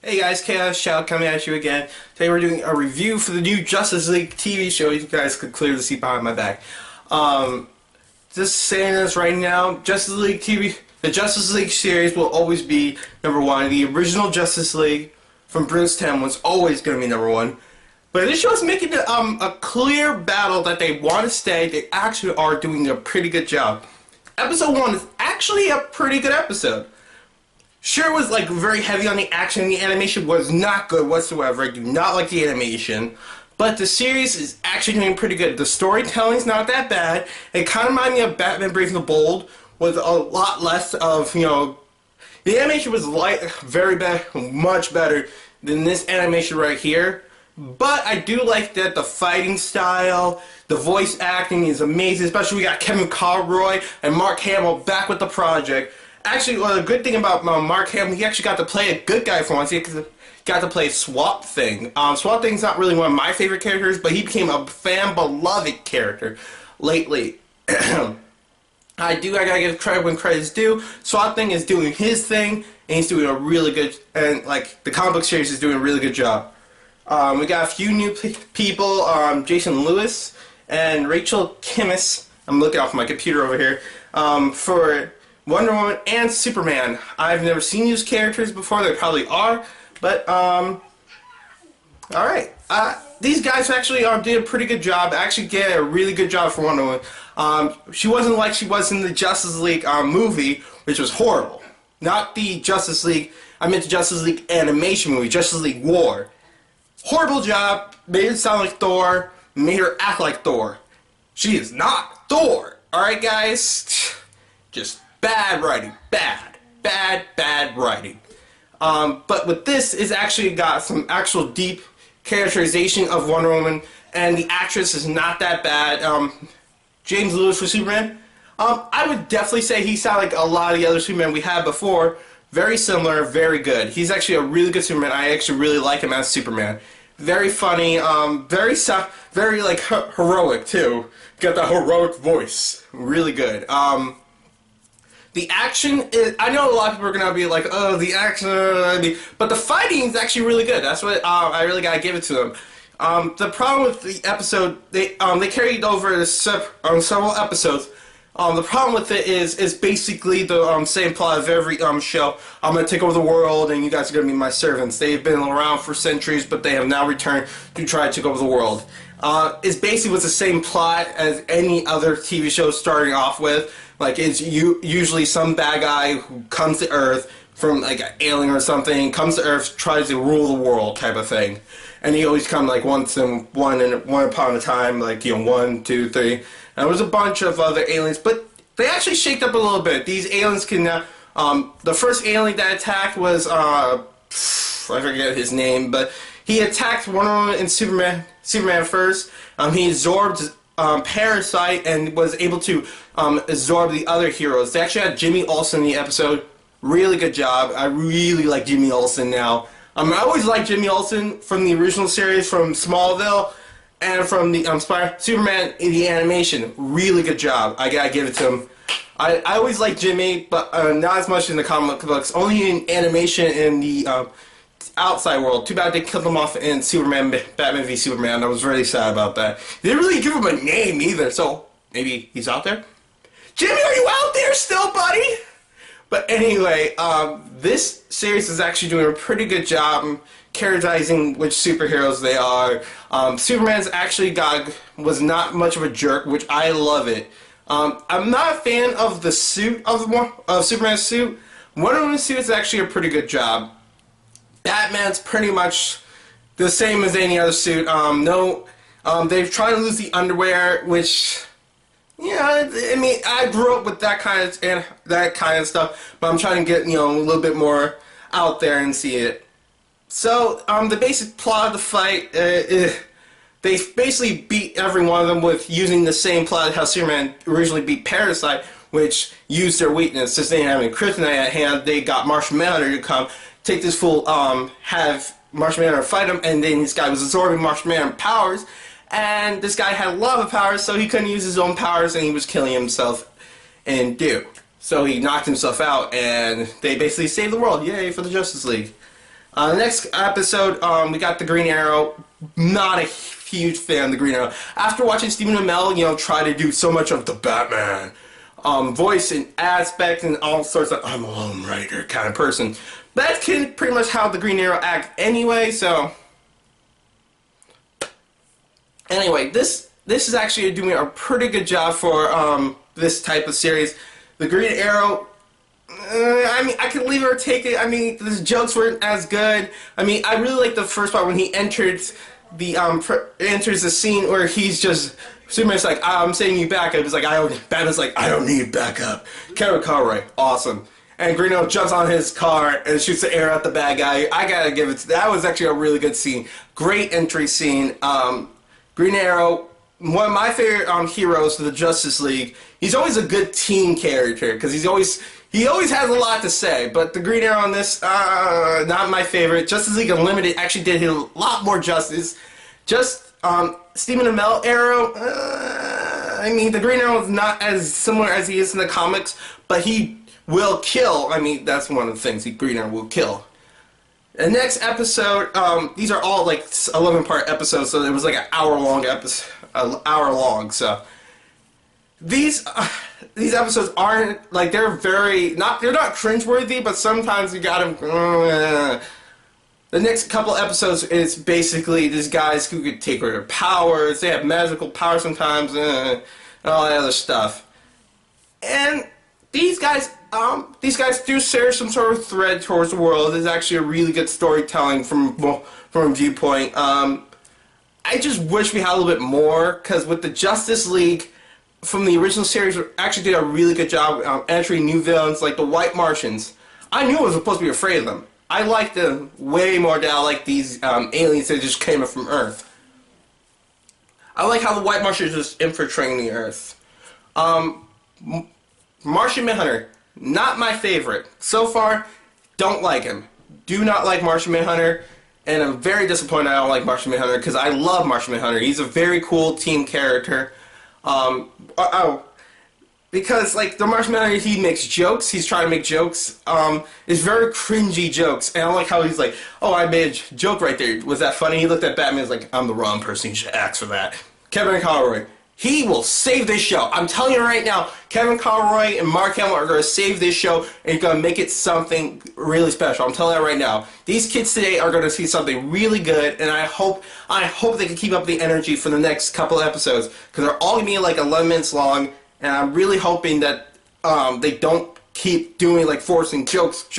Hey guys, Khaos Shout coming at you again. Today we're doing a review for the new Justice League TV show. You guys could clearly see behind my back. Just saying this right now, Justice League TV, the Justice League series will always be number one. The original Justice League from Bruce Timm was always going to be number one. But this show is making it, a clear battle that they want to stay. They actually are doing a pretty good job. Episode 1 is actually a pretty good episode. Sure, it was like very heavy on the action. The animation was not good whatsoever. I do not like the animation. But the series is actually doing pretty good. The storytelling's not that bad. It kind of reminded me of Batman Brave and the Bold, with a lot less of, the animation was very bad, much better than this animation right here. But I do like that the fighting style, the voice acting is amazing. Especially we got Kevin Conroy and Mark Hamill back with the project. Actually, the good thing about Mark Hamill, he actually got to play a good guy for once. He got to play Swamp Thing. Swamp Thing's not really one of my favorite characters, but he became a fan-beloved character lately. I gotta give credit when credit's due. Swamp Thing is doing his thing, and he's doing a really good, and like, the comic book series is doing a really good job. We got a few new people, Jason Lewis and Rachel Kimmis. I'm looking off my computer over here, for Wonder Woman and Superman. I've never seen these characters before. They probably are, but alright. These guys actually did a pretty good job. Actually did a really good job for Wonder Woman. She wasn't like she was in the Justice League movie, which was horrible. Not the Justice League, I meant the Justice League animation movie, Justice League War. Horrible job, made it sound like Thor, made her act like Thor. She is not Thor, alright guys? Just bad writing. Bad writing. But with this, it's actually got some actual deep characterization of Wonder Woman, and the actress is not that bad. James Lewis for Superman, I would definitely say he sounded like a lot of the other Superman we had before. Very similar, very good. He's actually a really good Superman. I actually really like him as Superman. Very funny, very like heroic too. Got that heroic voice. Really good. The action is, I know a lot of people are going to be like, oh, the action, but the fighting is actually really good. That's what I really got to give it to them. The problem with the episode, they carried over several episodes. The problem with it is basically the same plot of every show. I'm going to take over the world and you guys are going to be my servants. They've been around for centuries, but they have now returned to try to take over the world. It's basically was the same plot as any other TV show starting off with. Like, it's usually some bad guy who comes to Earth from, like, an alien or something, comes to Earth, tries to rule the world type of thing. And he always comes, like, one upon a time, like, 1, 2, 3. And there was a bunch of other aliens, but they actually shaked up a little bit. These aliens can now, the first alien that attacked was, I forget his name, but he attacked Wonder Woman and Superman first. He absorbed Parasite and was able to absorb the other heroes. They actually had Jimmy Olsen in the episode. Really good job. I really like Jimmy Olsen now. I always liked Jimmy Olsen from the original series, from Smallville, and from the Superman in the animation. Really good job. I gotta give it to him. I always liked Jimmy, but not as much in the comic books. Only in animation in the outside world. Too bad they killed him off in Batman v Superman. I was really sad about that. They didn't really give him a name either, so maybe he's out there? Jimmy, are you out there still, buddy? But anyway, this series is actually doing a pretty good job characterizing which superheroes they are. Superman's actually was not much of a jerk, which I love it. I'm not a fan of the suit of Superman's suit. Wonder Woman's suit is actually a pretty good job. Batman's pretty much the same as any other suit. They're trying to lose the underwear, which, I mean, I grew up with that kind of stuff, but I'm trying to get, a little bit more out there and see it. So, the basic plot of the fight, they basically beat every one of them with using the same plot how Superman originally beat Parasite, which used their weakness. Since they didn't have any kryptonite at hand, they got Martian Manhunter to come take this fool, have Martian Manhunter fight him, and then this guy was absorbing Martian Manhunter powers, and this guy had lava powers, so he couldn't use his own powers, and he was killing himself and So he knocked himself out, and they basically saved the world. Yay for the Justice League. The next episode, we got the Green Arrow. Not a huge fan of the Green Arrow. After watching Stephen Amell, try to do so much of the Batman voice and aspect and all sorts of I'm a lone rider kind of person. That's pretty much how the Green Arrow act anyway. So anyway, this is actually doing a pretty good job for this type of series. The Green Arrow. I mean, I could leave it or take it. I mean, the jokes weren't as good. I mean, I really like the first part when he enters the scene where he's just Superman's like, I'm sending you back. It was like, Batman's like, I don't need backup. Kevin Conroy, awesome. And Green Arrow jumps on his car and shoots the air at the bad guy. I gotta give it. That was actually a really good scene. Great entry scene. Green Arrow, one of my favorite heroes of the Justice League. He's always a good team character because he always has a lot to say. But the Green Arrow in this, not my favorite. Justice League Unlimited actually did him a lot more justice. Just Stephen Amell Arrow. I mean, the Green Arrow is not as similar as he is in the comics, but he will kill. I mean, that's one of the things. Green Arrow will kill. The next episode, these are all like 11-part episodes, so it was like an hour-long episode, So these episodes aren't like they're not cringeworthy, but sometimes you got them. The next couple episodes is basically these guys who could take their powers. They have magical powers sometimes, and all that other stuff. And these guys do share some sort of thread towards the world. It's actually a really good storytelling from a viewpoint. I just wish we had a little bit more, because with the Justice League from the original series, we actually did a really good job entering new villains like the White Martians. I knew I was supposed to be afraid of them. I liked them way more than I like these aliens that just came up from Earth. I like how the White Martians just infiltrating the Earth. Martian Manhunter, not my favorite. So far, don't like him. Do not like Martian Manhunter, and I'm very disappointed I don't like Martian Manhunter, because I love Martian Manhunter. He's a very cool team character. Because, like, the Martian Manhunter, he makes jokes. He's trying to make jokes. It's very cringy jokes. And I like how he's like, oh, I made a joke right there. Was that funny? He looked at Batman and was like, I'm the wrong person. You should ask for that. Kevin Conroy, he will save this show. I'm telling you right now, Kevin Conroy and Mark Hamill are going to save this show and going to make it something really special. I'm telling you right now. These kids today are going to see something really good, and I hope they can keep up the energy for the next couple of episodes, because they're all going to be like 11 minutes long. And I'm really hoping that they don't keep doing, like, forcing jokes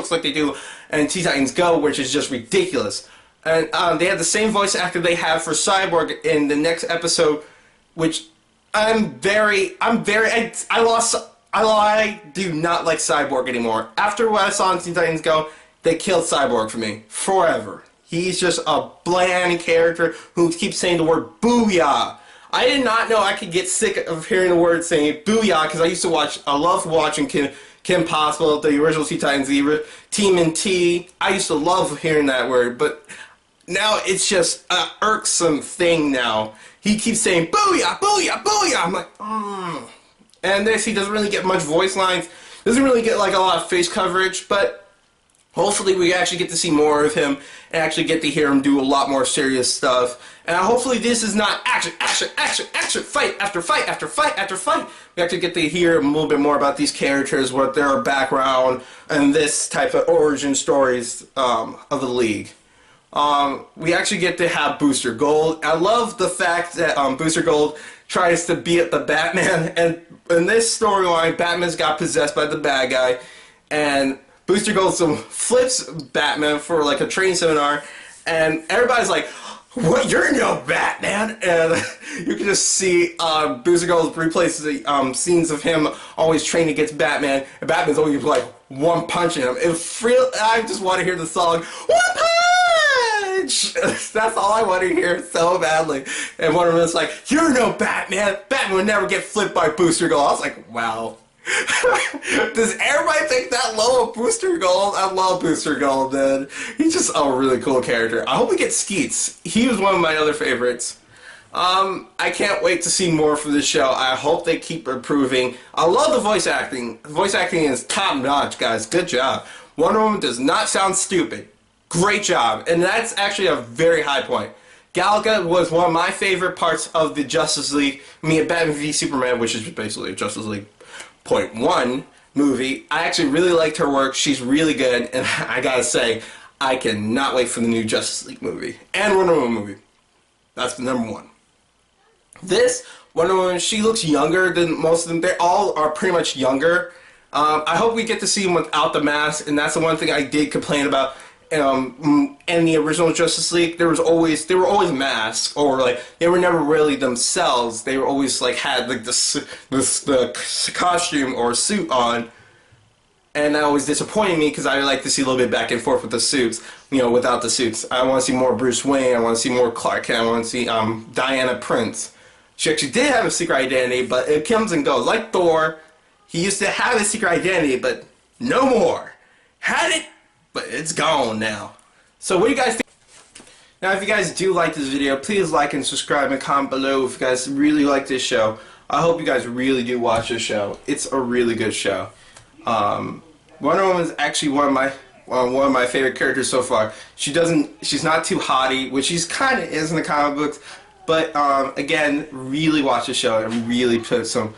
like they do in Teen Titans Go, which is just ridiculous. And they have the same voice actor they have for Cyborg in the next episode, which I do not like Cyborg anymore. After what I saw in Teen Titans Go, they killed Cyborg for me forever. He's just a bland character who keeps saying the word booyah. I did not know I could get sick of hearing the word saying booyah, because I loved watching Kim Possible, the original Teen Titans, the TMNT. I used to love hearing that word, but now it's just an irksome thing now. He keeps saying booyah, booyah, booyah. I'm like, And he doesn't really get much voice lines, doesn't really get like a lot of face coverage, but hopefully we actually get to see more of him and actually get to hear him do a lot more serious stuff. And hopefully this is not action, fight after fight after fight after fight. We actually get to hear a little bit more about these characters, what their background, and this type of origin stories of the League. We actually get to have Booster Gold. I love the fact that Booster Gold tries to beat the Batman, and in this storyline, Batman's got possessed by the bad guy, and Booster Gold flips Batman for like a training seminar, and everybody's like, what, you're no Batman? And you can just see Booster Gold replaces the scenes of him always training against Batman, and Batman's always like one punching him. I just want to hear the song, One Punch! That's all I want to hear so badly. And one of them is like, you're no Batman! Batman would never get flipped by Booster Gold. I was like, wow. Does everybody think that low of Booster Gold? I love Booster Gold, man. He's just a really cool character. I hope we get Skeets. He was one of my other favorites. I can't wait to see more from this show. I hope they keep improving. I love the voice acting. The voice acting is top notch, guys. Good job. Wonder Woman does not sound stupid. Great job, and that's actually a very high point. Gal Gadot was one of my favorite parts of the Justice League, Batman v Superman, which is basically a Justice League Point 1 movie. I actually really liked her work. She's really good, and I gotta say, I cannot wait for the new Justice League movie and Wonder Woman movie. That's the number one. This Wonder Woman, she looks younger than most of them. They all are pretty much younger. I hope we get to see them without the mask, and that's the one thing I did complain about. In the original Justice League, they were always masks, or like they were never really themselves. They were always like had like the costume or suit on, and that always disappointed me because I like to see a little bit back and forth with the suits. Without the suits, I want to see more Bruce Wayne. I want to see more Clark Kent. I want to see Diana Prince. She actually did have a secret identity, but it comes and goes. Like Thor, he used to have a secret identity, but no more. Had it, but it's gone now. So what do you guys think? Now, if you guys do like this video, please like and subscribe and comment below if you guys really like this show. I hope you guys really do watch this show. It's a really good show. Wonder Woman is actually one of my favorite characters so far. She's not too haughty, which she's kind of is in the comic books. But again, really watch the show and really put some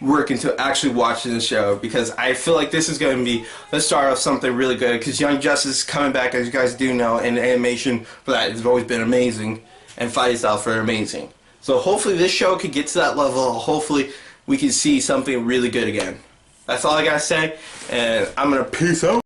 work into actually watching the show, because I feel like this is going to be the start of something really good, because Young Justice is coming back, as you guys do know, and the animation for that has always been amazing, and fighting style for amazing. So hopefully this show could get to that level. Hopefully we can see something really good again. That's all I gotta say, and I'm gonna peace out.